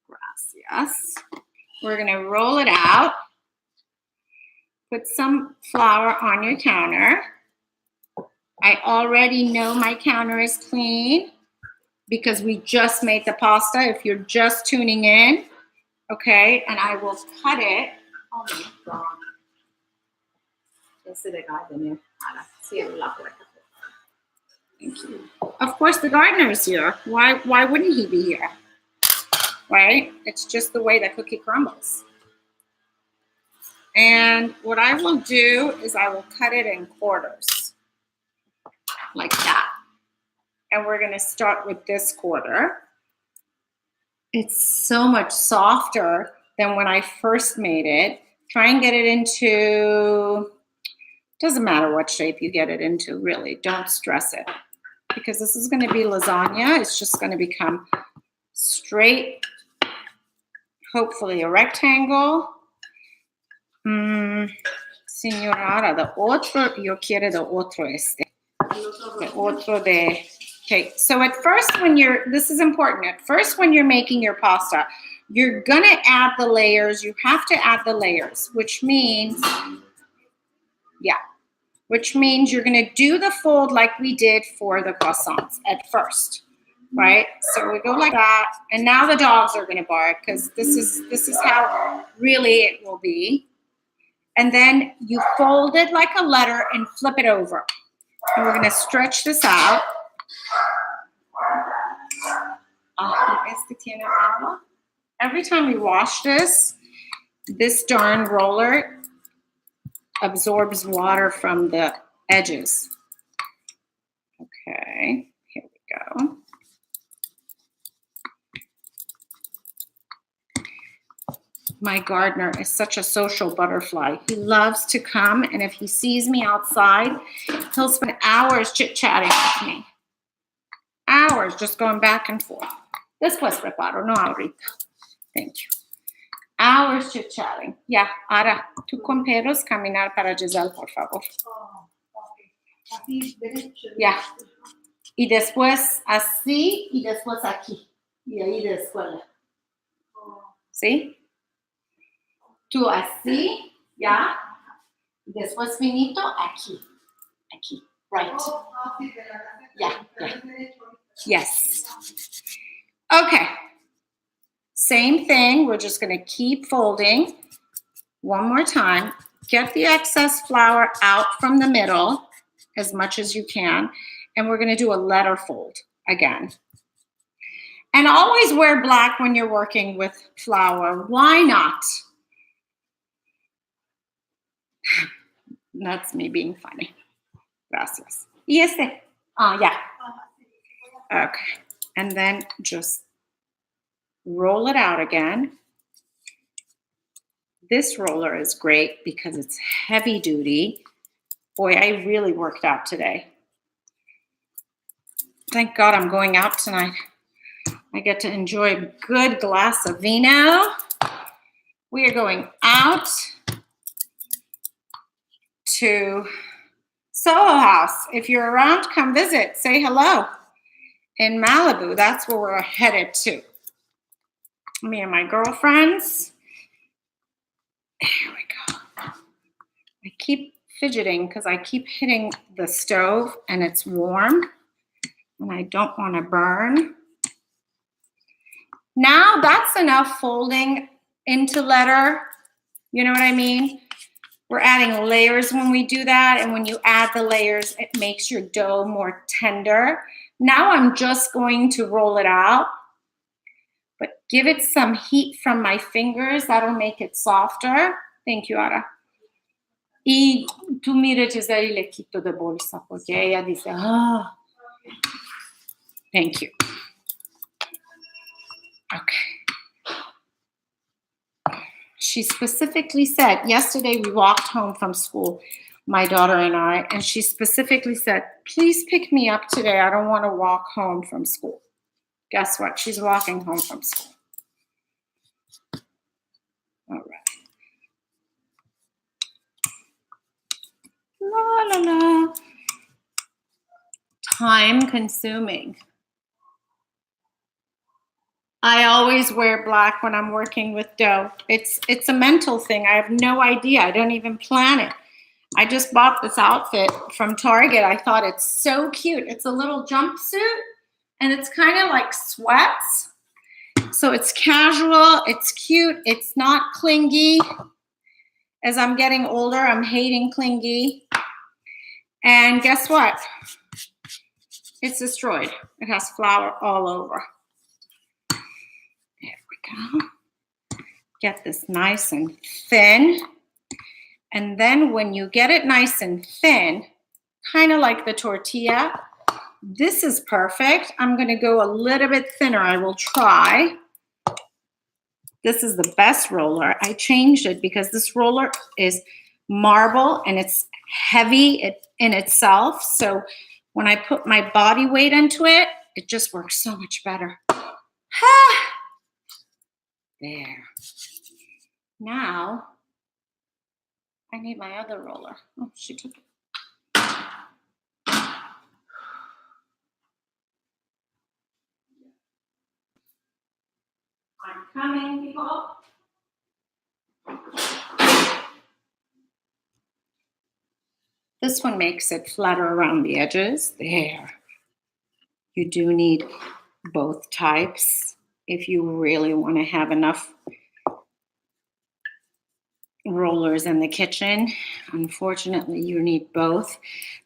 Gracias. We're going to roll it out. Put some flour on your counter. I already know my counter is clean because we just made the pasta. If you're just tuning in, okay, and I will cut it. Oh my God. Thank you. Of course, the gardener is here. Why wouldn't he be here? Right? It's just the way the cookie crumbles. And what I will do is I will cut it in quarters, like that. And we're going to start with this quarter. It's so much softer than when I first made it. Try and get it into, doesn't matter what shape you get it into, really. Don't stress it. Because this is going to be lasagna. It's just going to become straight, hopefully a rectangle. Señora, the otro, yo quiero the otro este. The otro de, okay, so at first when you're, this is important, at first when you're making your pasta, you're gonna add the layers, you have to add the layers, which means, which means you're gonna do the fold like we did for the croissants at first, right? So we go like that, and now the dogs are gonna bark because this is how really it will be. And then you fold it like a letter and flip it over. And we're gonna stretch this out. Every time we wash this darn roller absorbs water from the edges. Okay, here we go. My gardener is such a social butterfly. He loves to come, and if he sees me outside, he'll spend hours chit-chatting with me. Hours just going back and forth. Después preparo, no ahorita. Thank you. Hours chit-chatting. Ya, Ara, tú con perros caminar para Giselle, por favor. Ya. Y después así, y después aquí. Y ahí de escuela. ¿Sí? Tú así, ya. Y después finito aquí. Aquí. Right. Yeah. Yes. Okay. Same thing. We're just going to keep folding. One more time. Get the excess flour out from the middle as much as you can. And we're going to do a letter fold again. And always wear black when you're working with flour. Why not? That's me being funny. Gracias. Y este. Yeah. Okay. And then just roll it out again. This roller is great because it's heavy duty. Boy, I really worked out today. Thank God I'm going out tonight. I get to enjoy a good glass of vino. We are going out to Soho House. If you're around, come visit. Say hello. In Malibu, that's where we're headed to. Me and my girlfriends. Here we go. I keep fidgeting because I keep hitting the stove and it's warm and I don't want to burn. Now that's enough folding into letter. You know what I mean? We're adding layers when we do that, and when you add the layers, it makes your dough more tender. Now I'm just going to roll it out, but give it some heat from my fingers. That'll make it softer. Thank you, Ara. Y tú mire, Giselle, le quito de bolsa, porque ella dice, ah. Thank you. Okay. She specifically said, yesterday we walked home from school, my daughter and I, and she specifically said, please pick me up today. I don't want to walk home from school. Guess what? She's walking home from school. All right. La, la, la. time consuming. I always wear black when I'm working with dough. It's a mental thing. I have no idea. I don't even plan it. I just bought this outfit from Target. I thought it's so cute. It's a little jumpsuit and it's kind of like sweats. So it's casual, it's cute, it's not clingy. As I'm getting older, I'm hating clingy. And guess what? It's destroyed. It has flour all over. There we go. Get this nice and thin. And then when you get it nice and thin, kind of like the tortilla, this is perfect. I'm going to go a little bit thinner. I will try. This is the best roller. I changed it because this roller is marble and it's heavy in itself. So when I put my body weight into it, it just works so much better. There. Now, I need my other roller. Oh, she took it. I'm coming, people. This one makes it flatter around the edges. There. You do need both types if you really want to have enough rollers in the kitchen. Unfortunately, you need both.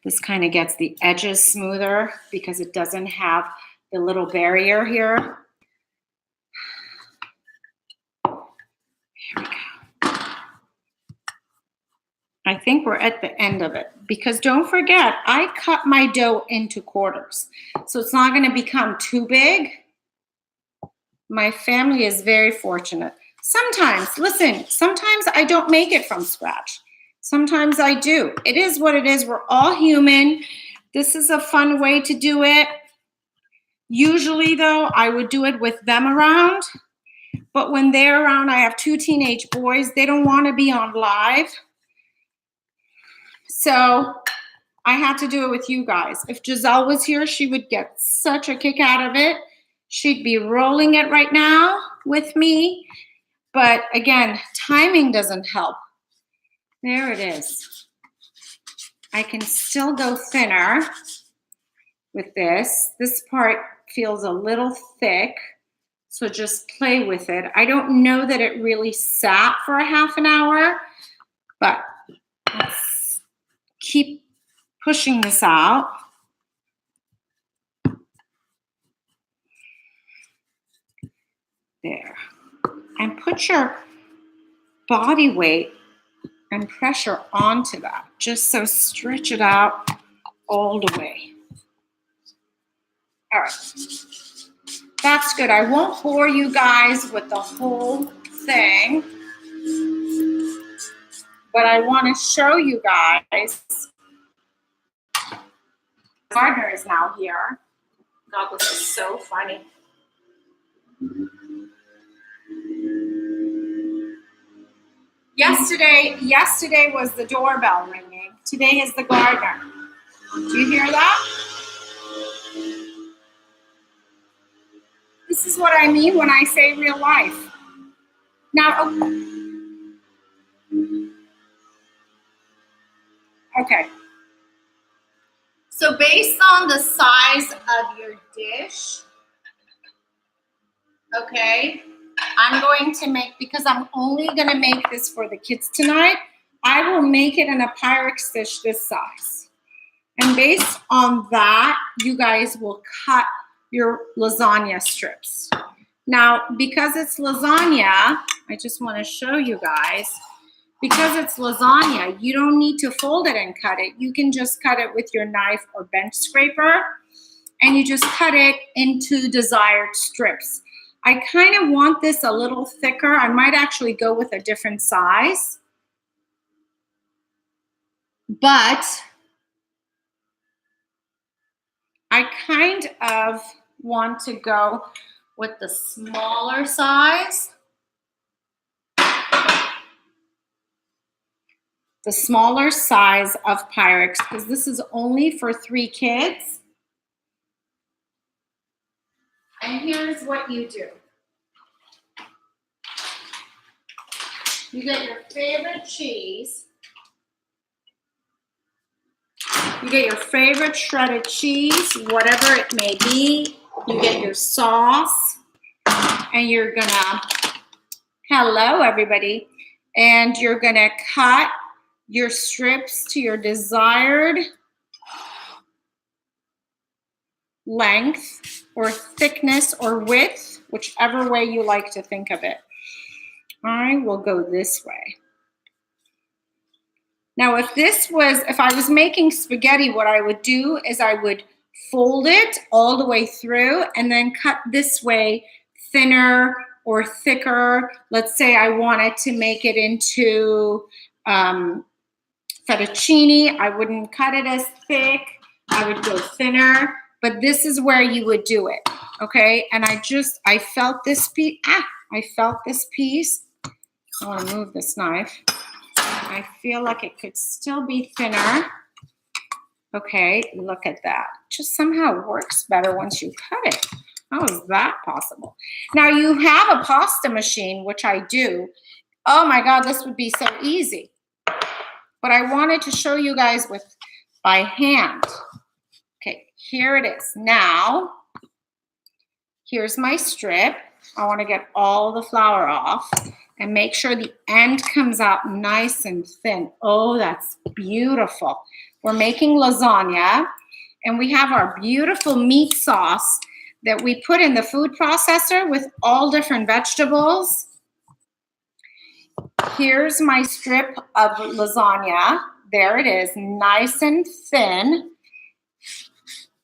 This kind of gets the edges smoother because it doesn't have the little barrier here. Here we go. I think we're at the end of it because don't forget, I cut my dough into quarters. So it's not going to become too big. My family is very fortunate. Sometimes, listen, sometimes I don't make it from scratch. Sometimes I do. It is what it is. We're all human. This is a fun way to do it. Usually, though, I would do it with them around. But when they're around, I have 2 teenage boys. They don't want to be on live. So I had to do it with you guys. If Giselle was here, she would get such a kick out of it. She'd be rolling it right now with me. But again, timing doesn't help. There it is. I can still go thinner with this. This part feels a little thick, so just play with it. I don't know that it really sat for a half an hour, but let's keep pushing this out. There. And put your body weight and pressure onto that. Just so stretch it out all the way. All right. That's good. I won't bore you guys with the whole thing, but I want to show you guys. Gardner is now here. God, this is so funny. Yesterday was the doorbell ringing. Today is the gardener. Do you hear that? This is what I mean when I say real life. Now, okay. So based on the size of your dish, okay, I'm going to make, because I'm only going to make this for the kids tonight, I will make it in a Pyrex dish this size. And based on that, you guys will cut your lasagna strips. Now, because it's lasagna, I just want to show you guys, because it's lasagna, you don't need to fold it and cut it. You can just cut it with your knife or bench scraper, and you just cut it into desired strips. I kind of want this a little thicker. I might actually go with a different size. But I kind of want to go with the smaller size. The smaller size of Pyrex, because this is only for 3 kids. And here's what you do. You get your favorite cheese. You get your favorite shredded cheese, whatever it may be. You get your sauce. And you're gonna, hello everybody. And you're gonna cut your strips to your desired length or thickness or width, whichever way you like to think of it. I will go this way. Now, if I was making spaghetti, what I would do is I would fold it all the way through and then cut this way, thinner or thicker. Let's say I wanted to make it into fettuccine. I wouldn't cut it as thick. I would go thinner, but this is where you would do it, okay? And I felt this piece. I felt this piece. I want to move this knife. I feel like it could still be thinner. Okay, look at that. Just somehow works better once you cut it. How is that possible? Now you have a pasta machine, which I do. Oh my God, this would be so easy. But I wanted to show you guys by hand. Okay, here it is. Now, here's my strip. I want to get all the flour off and make sure the end comes out nice and thin. Oh, that's beautiful. We're making lasagna, and we have our beautiful meat sauce that we put in the food processor with all different vegetables. Here's my strip of lasagna. There it is, nice and thin.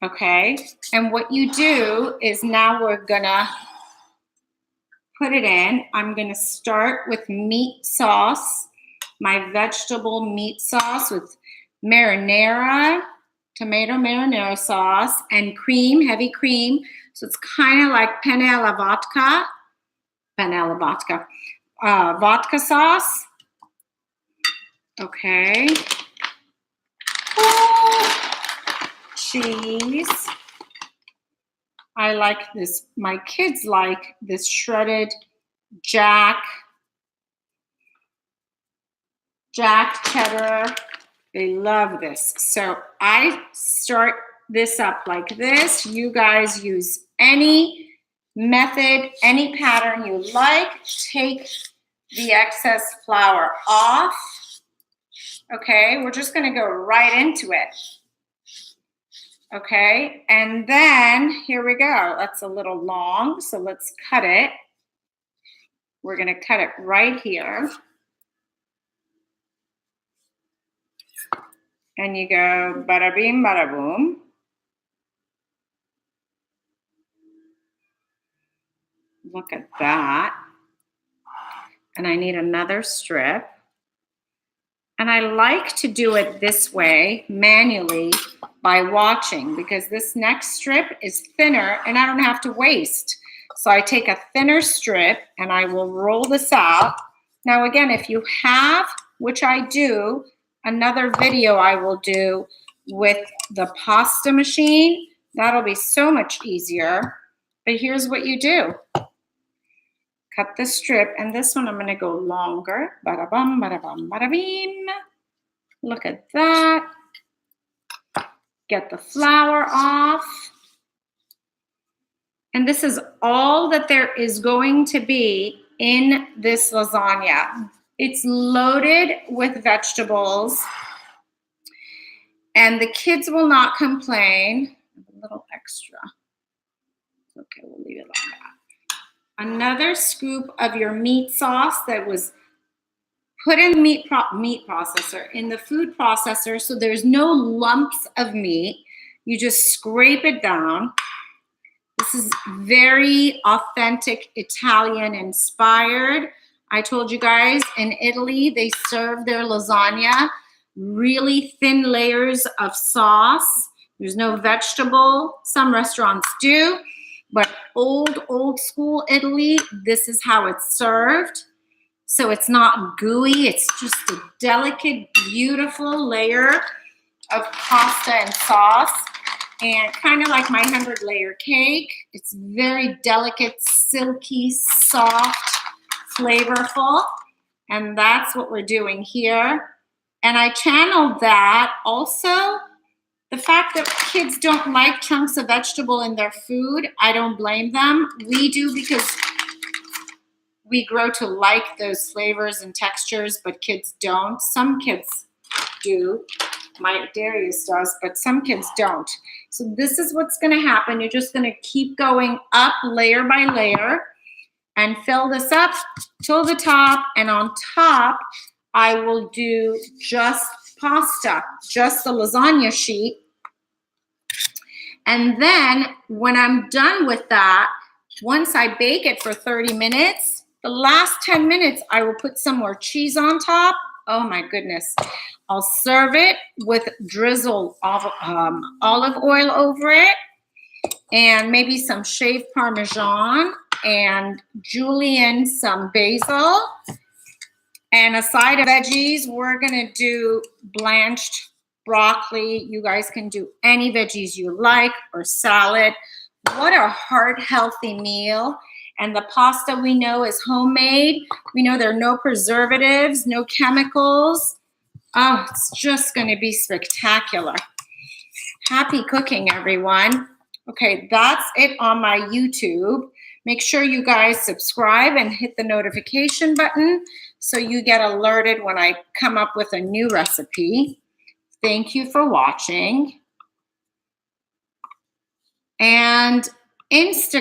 Okay, and what you do is now we're gonna put it in. I'm gonna start with meat sauce, my vegetable meat sauce with marinara, tomato marinara sauce, and cream, heavy cream. So it's kind of like penne alla vodka, vodka sauce. Okay. Cheese. I like this. My kids like this shredded jack cheddar. They love this. So I start this up like this. You guys use any method, any pattern you like. Take the excess flour off. Okay, we're just gonna go right into it. Okay, and then here we go. That's a little long, so let's cut it. We're gonna cut it right here. And you go bada bing, bada boom. Look at that. And I need another strip. And I like to do it this way, manually, by watching, because this next strip is thinner and I don't have to waste. So I take a thinner strip and I will roll this out. Now again, if you have, which I do, another video I will do with the pasta machine, that'll be so much easier. But here's what you do. Cut the strip, and this one I'm gonna go longer. Bada bum, bada bum, bada beam. Look at that. Get the flour off. And this is all that there is going to be in this lasagna. It's loaded with vegetables, and the kids will not complain. A little extra. Okay, we'll leave it like that. Another scoop of your meat sauce that was put in the meat processor, in the food processor, so there's no lumps of meat. You just scrape it down. This is very authentic Italian inspired. I told you guys in Italy, they serve their lasagna, really thin layers of sauce. There's no vegetable. Some restaurants do, but old school Italy, this is how it's served. So it's not gooey, it's just a delicate, beautiful layer of pasta and sauce. and kind of like my 100-layer cake. It's very delicate, silky, soft, flavorful, and that's what we're doing here. And I channeled that also. The fact that kids don't like chunks of vegetable in their food, I don't blame them. We do because we grow to like those flavors and textures, but kids don't. Some kids do. My Darius does, but some kids don't. So this is what's going to happen. You're just going to keep going up layer by layer and fill this up till the top. And on top, I will do just pasta, just the lasagna sheet. And then when I'm done with that, once I bake it for 30 minutes, the last 10 minutes, I will put some more cheese on top. Oh my goodness. I'll serve it with drizzle of olive oil over it and maybe some shaved Parmesan and julienne some basil. And a side of veggies, we're gonna do blanched broccoli. You guys can do any veggies you like or salad. What a heart healthy meal. And the pasta we know is homemade. We know there are no preservatives, no chemicals. Oh, it's just gonna be spectacular. Happy cooking, everyone. Okay, that's it on my YouTube. Make sure you guys subscribe and hit the notification button so you get alerted when I come up with a new recipe. Thank you for watching. And Instagram.